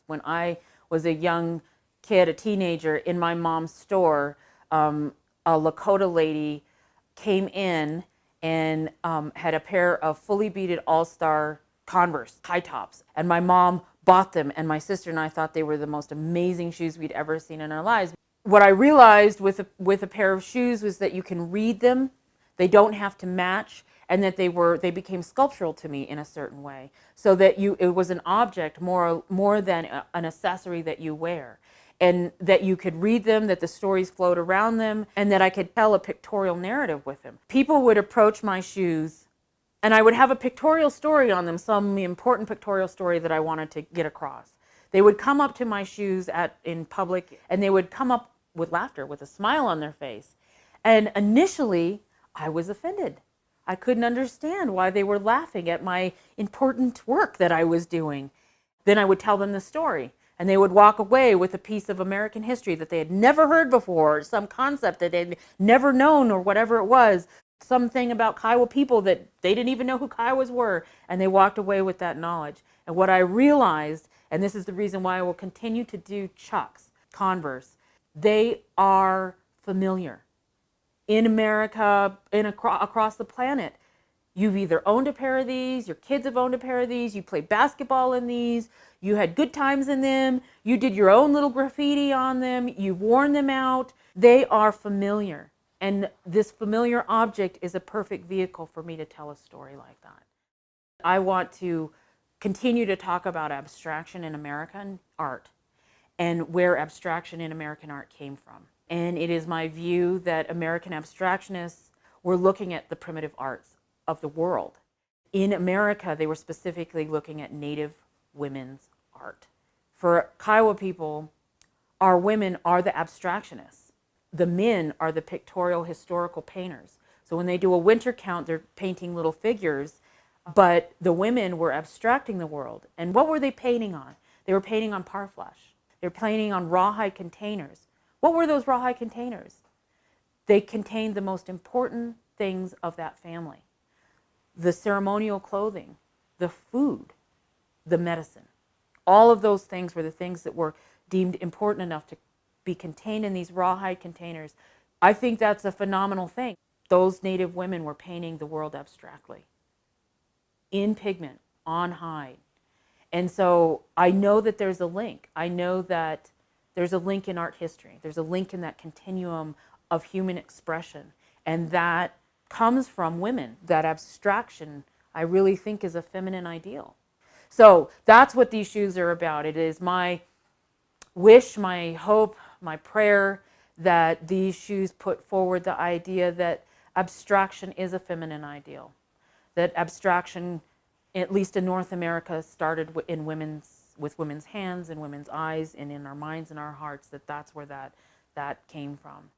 When I was a young kid, a teenager, in my mom's store, a Lakota lady came in and had a pair of fully beaded all-star Converse high tops. And my mom bought them, and my sister and I thought they were the most amazing shoes we'd ever seen in our lives. What I realized with a pair of shoes was that you can read them, they don't have to match, and that they became sculptural to me in a certain way, so that it was an object more than an accessory that you wear, and that you could read them, that the stories flowed around them, and that I could tell a pictorial narrative with them. People would approach my shoes and I would have a pictorial story on them, some important pictorial story that I wanted to get across. They would come up to my shoes in public, and they would come up with laughter, with a smile on their face. And initially, I was offended. I couldn't understand why they were laughing at my important work that I was doing. Then I would tell them the story, and they would walk away with a piece of American history that they had never heard before, or some concept that they'd never known, or whatever it was. Something about Kiowa people that they didn't even know who Kiowas were, and they walked away with that knowledge. And what I realized, and this is the reason why I will continue to do Chucks, Converse, they are familiar. In America, across the planet, you've either owned a pair of these, your kids have owned a pair of these, you played basketball in these, you had good times in them, you did your own little graffiti on them, you've worn them out. They are familiar. And this familiar object is a perfect vehicle for me to tell a story like that. I want to continue to talk about abstraction in American art and where abstraction in American art came from. And it is my view that American abstractionists were looking at the primitive arts of the world. In America, they were specifically looking at Native women's art. For Kiowa people, our women are the abstractionists. The men are the pictorial historical painters. So when they do a winter count, they're painting little figures, but the women were abstracting the world. And what were they painting on? They were painting on parfleche. They were painting on rawhide containers. What were those rawhide containers? They contained the most important things of that family. The ceremonial clothing, the food, the medicine. All of those things were the things that were deemed important enough to be contained in these rawhide containers. I think that's a phenomenal thing. Those Native women were painting the world abstractly, in pigment, on hide. And so I know that there's a link. I know that there's a link in art history. There's a link in that continuum of human expression. And that comes from women. That abstraction, I really think, is a feminine ideal. So that's what these shoes are about. It is my wish, my hope, my prayer that these shoes put forward the idea that abstraction is a feminine ideal. That abstraction, at least in North America, started with women's hands and women's eyes and in our minds and our hearts, that's where that came from.